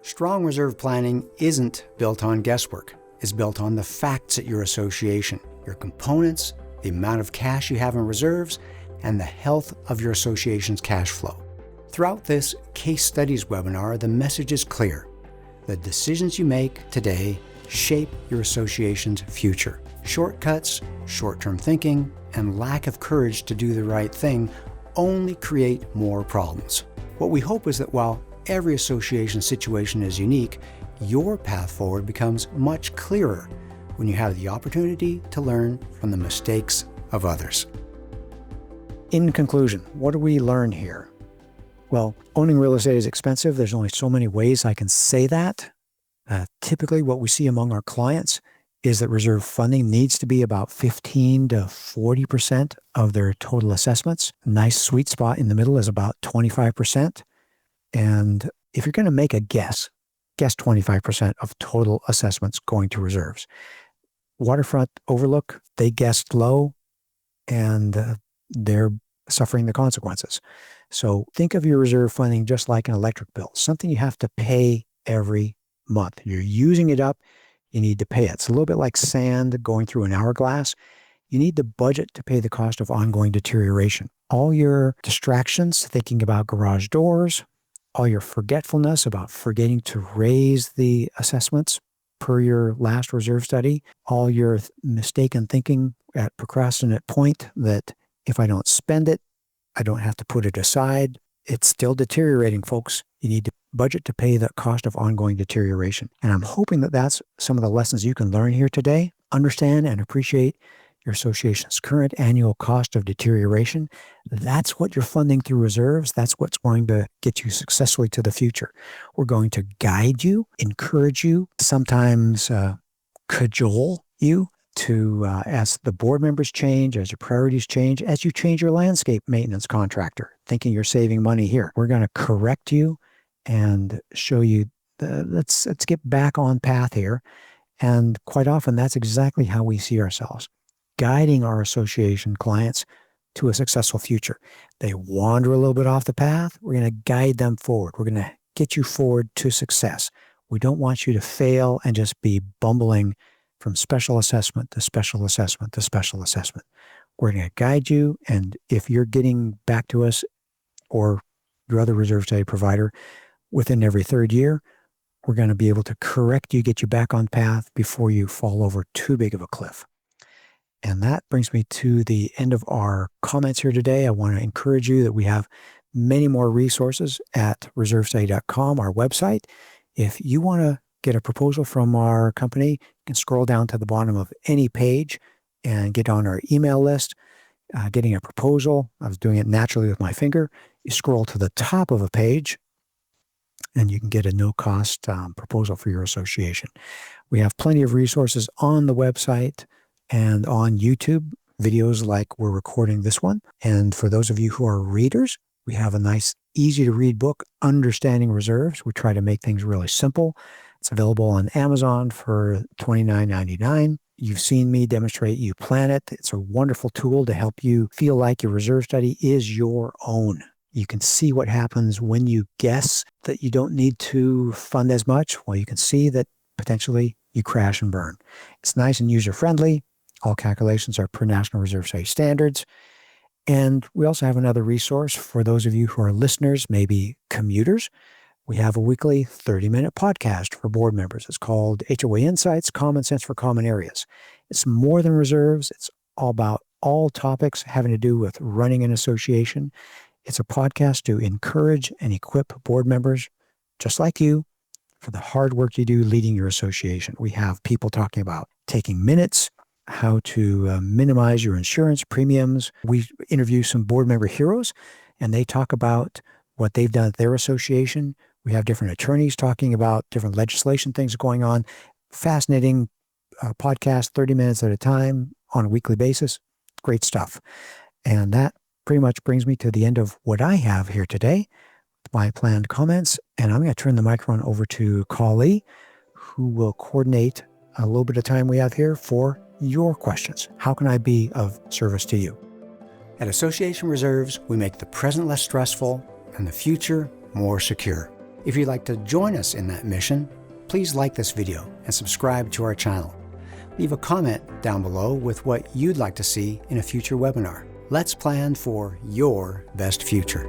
Strong reserve planning isn't built on guesswork. It's built on the facts at your association, your components, the amount of cash you have in reserves, and the health of your association's cash flow. Throughout this case studies webinar, the message is clear. The decisions you make today shape your association's future. Shortcuts, short-term thinking, and lack of courage to do the right thing only create more problems. What we hope is that while every association situation is unique, your path forward becomes much clearer when you have the opportunity to learn from the mistakes of others. In conclusion, what do we learn here? Well, owning real estate is expensive. There's only so many ways I can say that. Typically, what we see among our clients is that reserve funding needs to be about 15 to 40% of their total assessments. A nice sweet spot in the middle is about 25%. And if you're going to make a guess 25% of total assessments going to reserves. Waterfront Overlook, they guessed low, and they're suffering the consequences. So think of your reserve funding just like an electric bill, something you have to pay every month. You're using it up, you need to pay it. It's a little bit like sand going through an hourglass. You need to budget to pay the cost of ongoing deterioration. All your distractions, thinking about garage doors, all your forgetfulness about forgetting to raise the assessments per your last reserve study, all your mistaken thinking at procrastinate point that if I don't spend it, I don't have to put it aside. It's still deteriorating, folks. You need to budget to pay the cost of ongoing deterioration. And I'm hoping that that's some of the lessons you can learn here today. Understand and appreciate your association's current annual cost of deterioration. That's what you're funding through reserves. That's what's going to get you successfully to the future. We're going to guide you, encourage you, sometimes cajole you to, as the board members change, as your priorities change, as you change your landscape maintenance contractor, thinking you're saving money here. We're going to correct you and show you, let's get back on path here. And quite often, that's exactly how we see ourselves, guiding our association clients to a successful future. They wander a little bit off the path. We're going to guide them forward. We're going to get you forward to success. We don't want you to fail and just be bumbling from special assessment to special assessment to special assessment. We're going to guide you, and if you're getting back to us or your other reserve study provider within every third year, we're going to be able to correct you, get you back on path before you fall over too big of a cliff. And that brings me to the end of our comments here today. I want to encourage you that we have many more resources at reservestudy.com, our website. If you want to get a proposal from our company, you can scroll down to the bottom of any page and get on our email list. Getting a proposal, I was doing it naturally with my finger. You scroll to the top of a page and you can get a no-cost proposal for your association. We have plenty of resources on the website and on YouTube, videos like we're recording this one. And for those of you who are readers, we have a nice, easy-to-read book, Understanding Reserves. We try to make things really simple. It's available on Amazon for $29.99. You've seen me demonstrate You Plan It. It's a wonderful tool to help you feel like your reserve study is your own. You can see what happens when you guess that you don't need to fund as much. Well, you can see that potentially you crash and burn. It's nice and user-friendly. All calculations are per National Reserve Study standards. And we also have another resource for those of you who are listeners, maybe commuters. We have a weekly 30-minute podcast for board members. It's called HOA Insights, Common Sense for Common Areas. It's more than reserves. It's all about all topics having to do with running an association. It's a podcast to encourage and equip board members, just like you, for the hard work you do leading your association. We have people talking about taking minutes, how to minimize your insurance premiums. We interview some board member heroes, and they talk about what they've done at their association. We have different attorneys talking about different legislation things going on. Fascinating podcast, 30 minutes at a time on a weekly basis. Great stuff. And that pretty much brings me to the end of what I have here today, my planned comments. And I'm going to turn the microphone over to Kali, who will coordinate a little bit of time we have here for your questions. How can I be of service to you? At Association Reserves, we make the present less stressful and the future more secure. If you'd like to join us in that mission, please like this video and subscribe to our channel. Leave a comment down below with what you'd like to see in a future webinar. Let's plan for your best future.